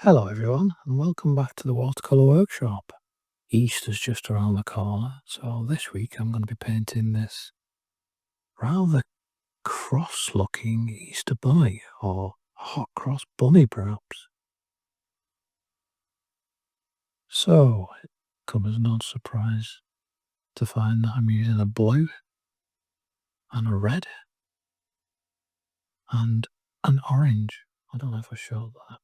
Hello everyone, and welcome back to the Watercolour workshop. Easter's just around the corner, so this week I'm going to be painting this rather cross-looking Easter bunny, or hot cross bunny perhaps. So, it comes as no surprise to find that I'm using a blue and a red and an orange. I don't know if I showed that.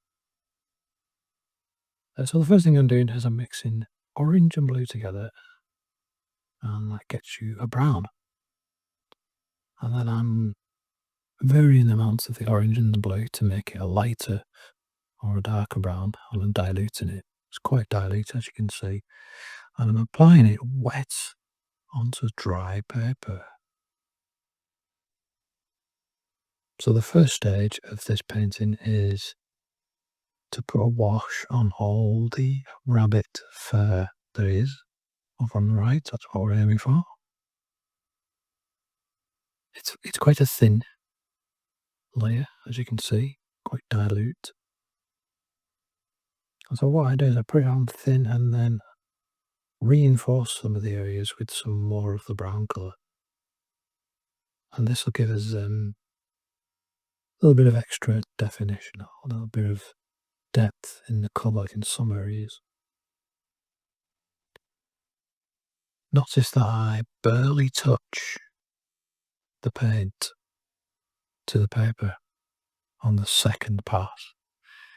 So the first thing I'm doing is I'm mixing orange and blue together, and that gets you a brown. And then I'm varying amounts of the orange and the blue to make it a lighter or a darker brown, and I'm diluting it. It's quite dilute, as you can see, and I'm applying it wet onto dry paper. So the first stage of this painting is to put a wash on all the rabbit fur there is over on the right. That's what we're aiming for. It's quite a thin layer, as you can see, quite dilute. So what I do is I put it on thin and then reinforce some of the areas with some more of the brown colour. And this will give us a little bit of extra definition, a little bit of depth in the colour in some areas. Notice that I barely touch the paint to the paper on the second pass.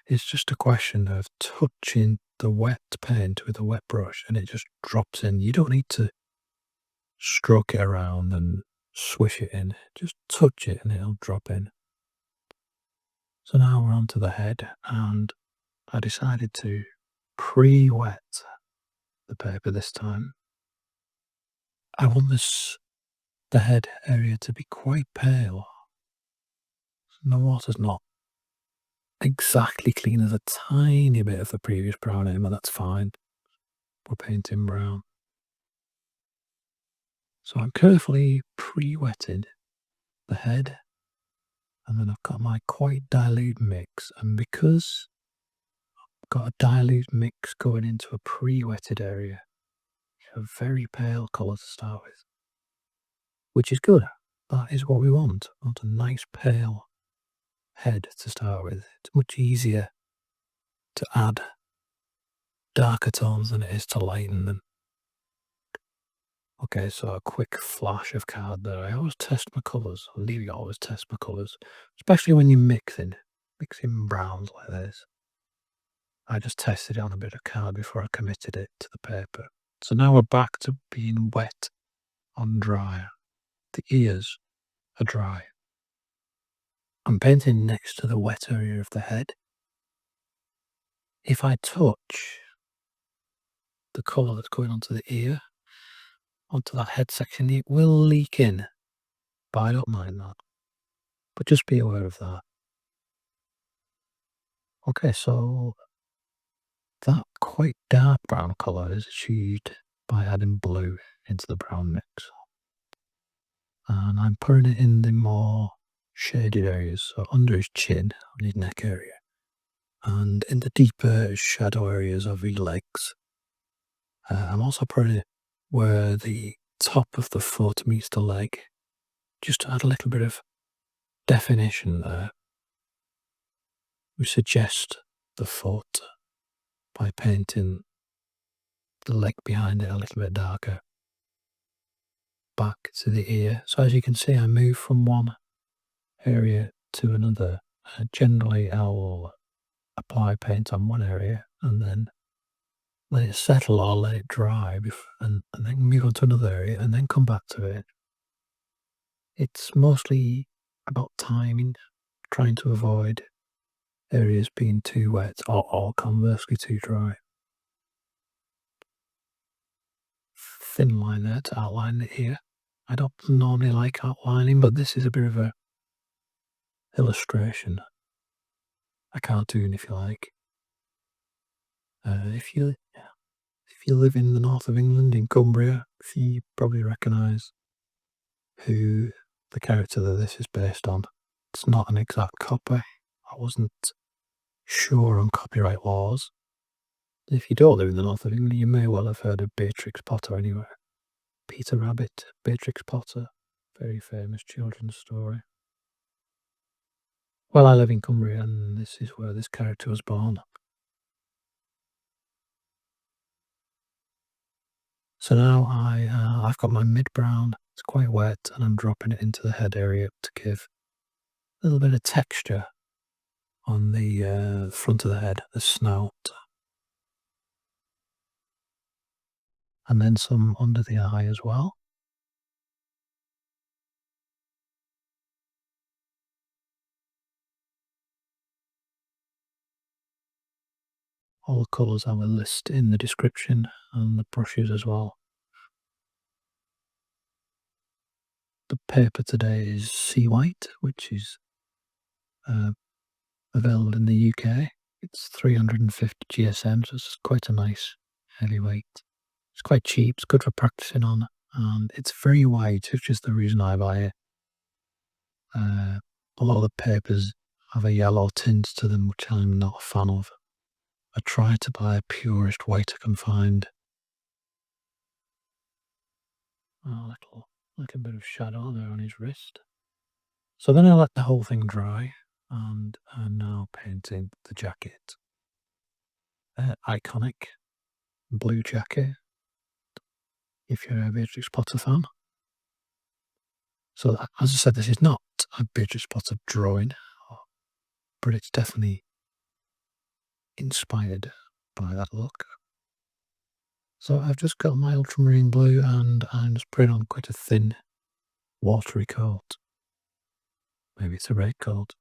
It's just a question of touching the wet paint with a wet brush and it just drops in. You don't need to stroke it around and swish it in. Just touch it and it'll drop in. So now we're on to the head, and I decided to pre-wet the paper this time. I want the head area to be quite pale. The water's not exactly clean. There's a tiny bit of the previous brown in, but that's fine. We're painting brown. So I'm carefully pre-wetted the head, and then I've got my quite dilute mix, and because I've got a dilute mix going into a pre-wetted area, a very pale colour to start with, which is good. That is what we want. We want a nice pale head to start with. It's much easier to add darker tones than it is to lighten them. Okay, so a quick flash of card there. I always test my colours. I really always test my colours, especially when you're mixing browns like this. I just tested it on a bit of card before I committed it to the paper. So now we're back to being wet on dry. The ears are dry. I'm painting next to the wet area of the head. If I touch the colour that's going onto the ear, onto that head section, it will leak in, but I don't mind that. But just be aware of that. Okay, so that quite dark brown colour is achieved by adding blue into the brown mix. And I'm putting it in the more shaded areas, so under his chin, on his neck area, and in the deeper shadow areas of his legs. I'm also putting it where the top of the foot meets the leg, just to add a little bit of definition there. We suggest the foot by painting the leg behind it a little bit darker. Back to the ear. So as you can see, I move from one area to another. Generally, I'll apply paint on one area and then let it settle or let it dry, and then move on to another area and then come back to it. It's mostly about timing, trying to avoid areas being too wet or conversely too dry. Thin line there to outline the ear. I don't normally like outlining, but this is a bit of a illustration, a cartoon if you like. If you live in the north of England, in Cumbria, you probably recognise who the character that this is based on. It's not an exact copy. I wasn't sure on copyright laws. If you don't live in the north of England, you may well have heard of Beatrix Potter anywhere. Peter Rabbit, Beatrix Potter, very famous children's story. Well, I live in Cumbria, and this is where this character was born. So now I've got my mid-brown. It's quite wet, and I'm dropping it into the head area to give a little bit of texture on the front of the head, the snout, and then some under the eye as well. All the colours I will list in the description, and the brushes as well. The paper today is Seawhite, which is available in the UK. It's 350 GSM, so it's quite a nice heavyweight. It's quite cheap, it's good for practicing on, and it's very white, which is the reason I buy it. A lot of the papers have a yellow tint to them, which I'm not a fan of. I try to buy a purest white I can find. Oh, like a bit of shadow there on his wrist. So then I let the whole thing dry, and I'm now painting the jacket. Iconic blue jacket, if you're a Beatrix Potter fan. So, as I said, this is not a Beatrix Potter drawing, but it's definitely inspired by that look. So I've just got my ultramarine blue, and I'm just putting on quite a thin, watery coat. Maybe it's a red coat.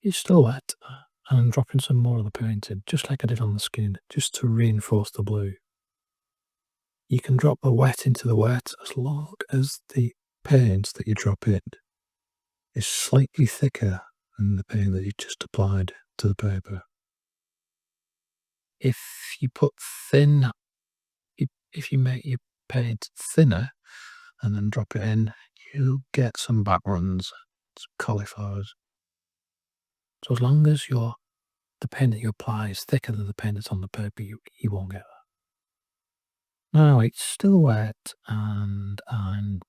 It's still wet, and I'm dropping some more of the paint in, just like I did on the skin, just to reinforce the blue. You can drop the wet into the wet as long as the paint that you drop in is slightly thicker than the paint that you just applied to the paper. If you put thin, if you make your paint thinner and then drop it in, you'll get some back runs, some cauliflowers. So as long as the paint that you apply is thicker than the paint that's on the paper, you won't get that. Now it's still wet, and I'm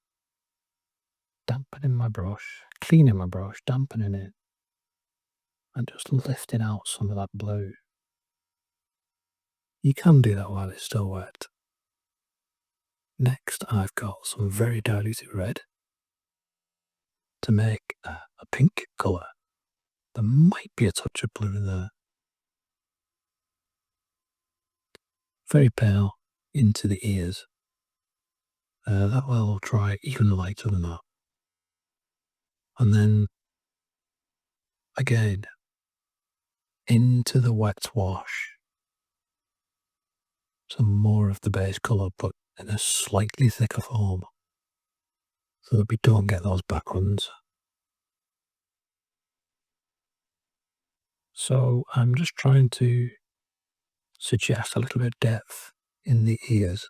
dampening my brush, cleaning my brush, dampening it, and just lifting out some of that blue. You can do that while it's still wet. Next, I've got some very diluted red to make a pink colour. There might be a touch of blue in there. Very pale into the ears. That will dry even lighter than that. And then, again, into the wet wash. Some more of the base colour, but in a slightly thicker form, so that we don't get those back runs. So I'm just trying to suggest a little bit of depth in the ears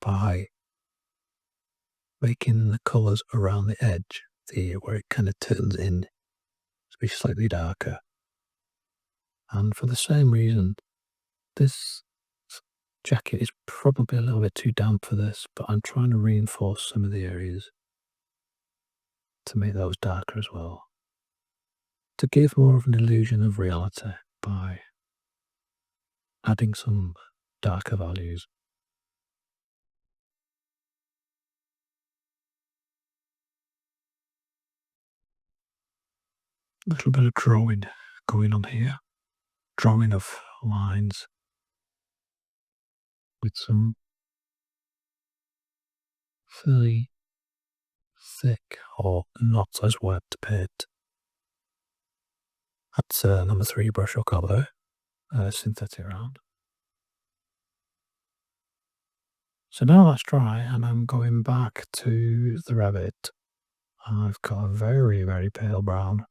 by making the colours around the edge of the ear, where it kind of turns in to be slightly darker. And for the same reason, this jacket is probably a little bit too damp for this, but I'm trying to reinforce some of the areas to make those darker as well, to give more of an illusion of reality by adding some darker values. A little bit of drawing going on here, drawing of lines with some fairly thick or not as wet paint. That's number 3 brush color, synthetic round. So now that's dry, and I'm going back to the rabbit. I've got a very, very pale brown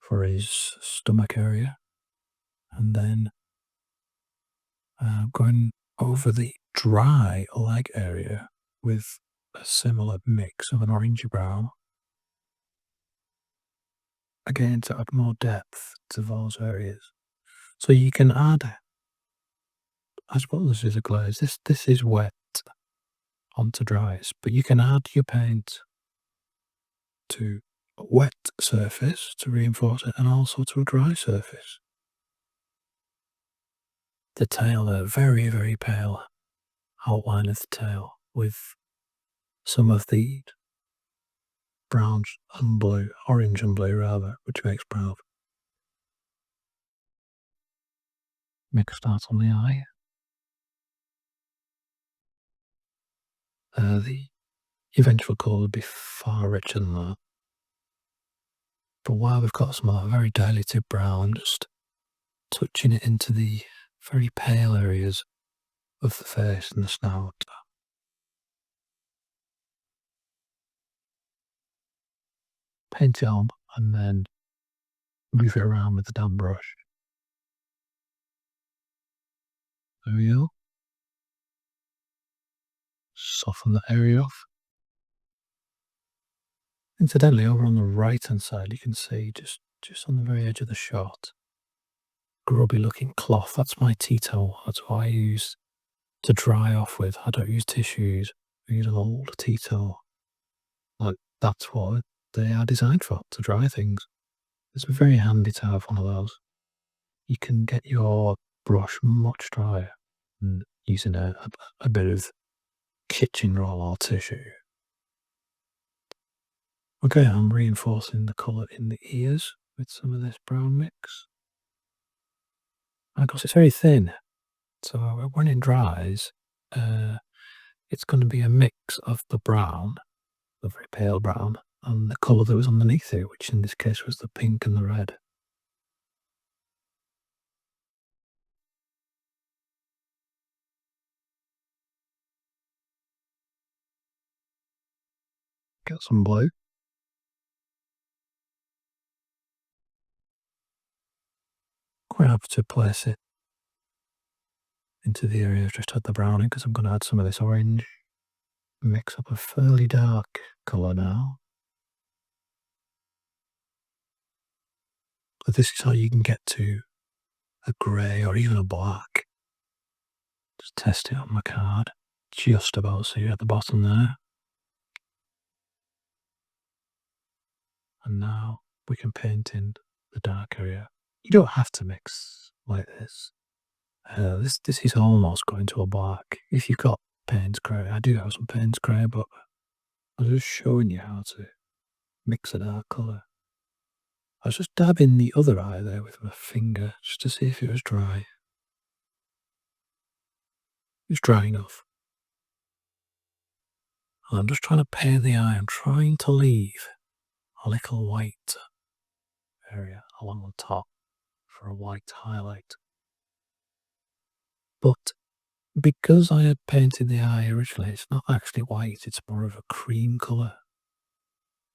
for his stomach area, and then going over the dry leg area with a similar mix of an orangey brown. again to add more depth to those areas. So you can add, I suppose this is a glaze. This is wet onto dries, but you can add your paint to a wet surface to reinforce it and also to a dry surface. The tail, a very, very pale outline of the tail with some of the browns and blue, orange and blue rather, which makes brown. Mixed out on the eye. The eventual colour would be far richer than that. But while we've got some very diluted brown, I'm just touching it into the very pale areas of the face and the snout. Paint it on and then move it around with the damp brush. There we go. Soften that area off. Incidentally, over on the right hand side, you can see just on the very edge of the shot, grubby looking cloth. That's my tea towel. That's what I use to dry off with. I don't use tissues. I use an old tea towel. Like, that's what they are designed for, to dry things. It's very handy to have one of those. You can get your brush much drier than using a bit of kitchen roll or tissue. Okay, I'm reinforcing the colour in the ears with some of this brown mix. And of course, it's very thin, so when it dries, it's going to be a mix of the brown, the very pale brown, and the colour that was underneath it, which in this case was the pink and the red. Get some blue. Quite happy to place it into the area I've just had the brown in because I'm going to add some of this orange. Mix up a fairly dark colour now. But this is how you can get to a grey or even a black. Just test it on my card. Just about see at the bottom there. And now we can paint in the dark area. You don't have to mix like this. This is almost going to a black. If you've got Payne's Grey, I do have some Payne's Grey, but I'm just showing you how to mix a dark colour. I was just dabbing the other eye there with my finger just to see if it was dry. It's dry enough. And I'm just trying to paint the eye. I'm trying to leave a little white area along the top for a white highlight. But because I had painted the eye originally, it's not actually white, it's more of a cream colour.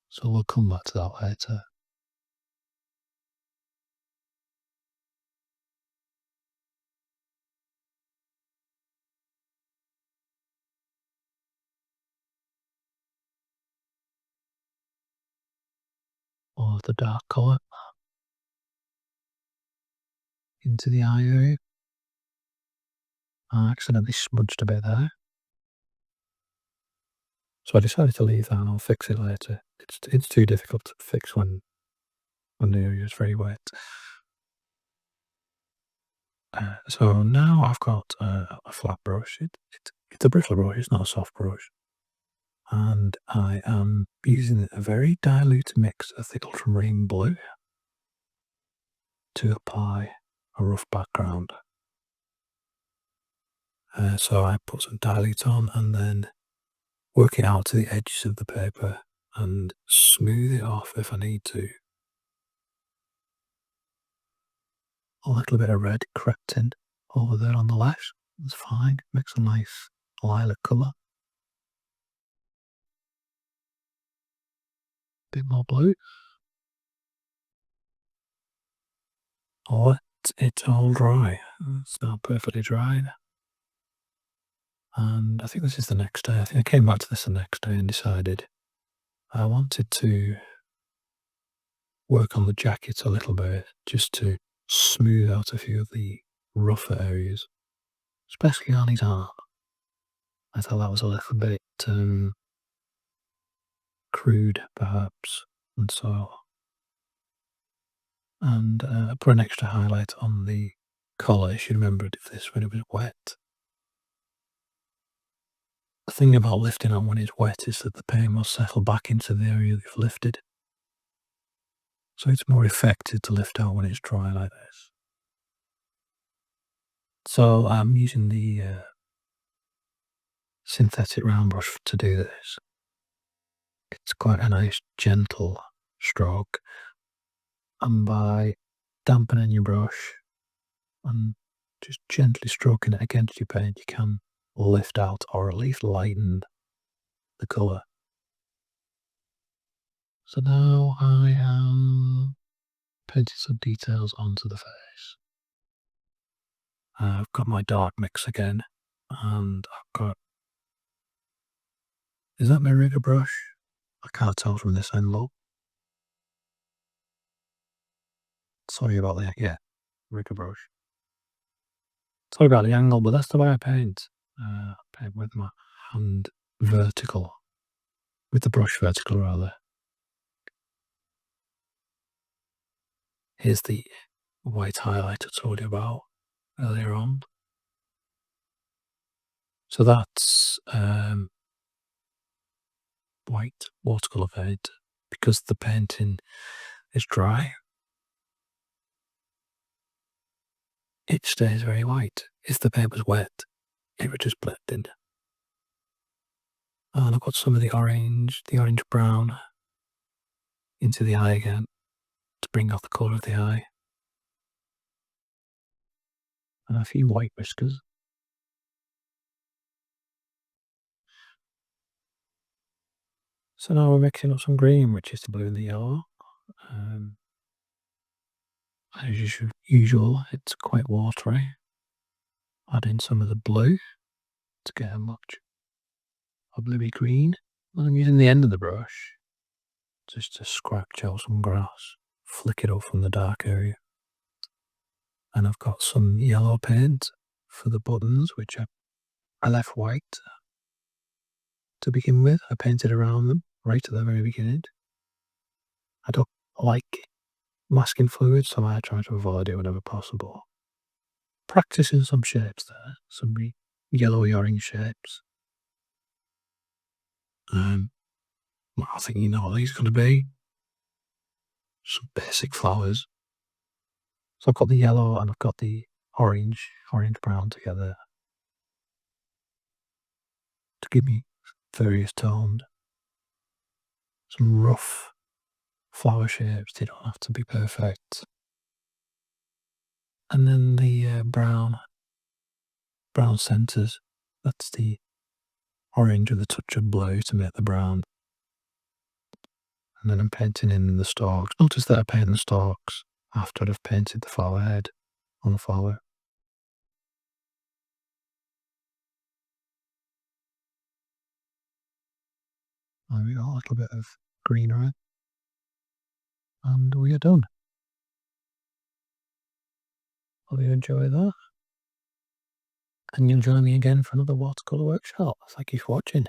So we'll come back to that later. All of the dark colour into the eye area. I accidentally smudged a bit there. So I decided to leave that and I'll fix it later. It's too difficult to fix when the area is very wet. So now I've got a flat brush. It's a bristle brush, it's not a soft brush. And I am using a very dilute mix of the ultramarine blue to apply a rough background. So I put some dilute on and then work it out to the edges of the paper and smooth it off if I need to. A little bit of red crept in over there on the left. It's fine. Makes a nice lilac colour. Bit more blue. Let it all dry. It's now perfectly dried. And I think this is the next day. I think I came back to this the next day and decided I wanted to work on the jacket a little bit just to smooth out a few of the rougher areas, especially on his arm. I thought that was a little bit crude, perhaps, and so and put an extra highlight on the collar. She remembered if this when it was wet. The thing about lifting on when it's wet is that the paint will settle back into the area you've lifted, so it's more effective to lift out when it's dry like this. So I'm using the synthetic round brush to do this. It's quite a nice gentle stroke, and by dampening your brush and just gently stroking it against your paint, you can lift out or at least lighten the colour. So now I am painting some details onto the face. I've got my dark mix again, and I've got. Is that my rigger brush? I can't tell from this angle. Sorry about that. Yeah, rigger brush. Sorry about the angle, but that's the way I paint. I paint with my hand vertical, with the brush vertical rather. Here's the white highlight I told you about earlier on. So that's white watercolour paint. Because the painting is dry, it stays very white. If the paint was wet, it would just blend in. And I've got some of the orange brown into the eye again to bring out the colour of the eye. And a few white whiskers. So now we're mixing up some green, which is the blue and the yellow. As usual, it's quite watery. Add in some of the blue to get a much a bluey green. And I'm using the end of the brush just to scratch out some grass, flick it up from the dark area. And I've got some yellow paint for the buttons, which I left white to begin with. I painted around them right at the very beginning. I don't like masking fluid, so I try to avoid it whenever possible. Practicing some shapes there, some yellowy orange shapes. Well, I think you know what these are going to be. Some basic flowers. So I've got the yellow and I've got the orange brown together to give me various tones. Some rough flower shapes, they don't have to be perfect. And then the brown centres, that's the orange with a touch of blue to make the brown. And then I'm painting in the stalks. Notice that I paint the stalks after I've painted the flower head on the flower. There we go, a little bit of greenery. And we are done. Hope you enjoy that. And you'll join me again for another watercolour workshop. Thank you for watching.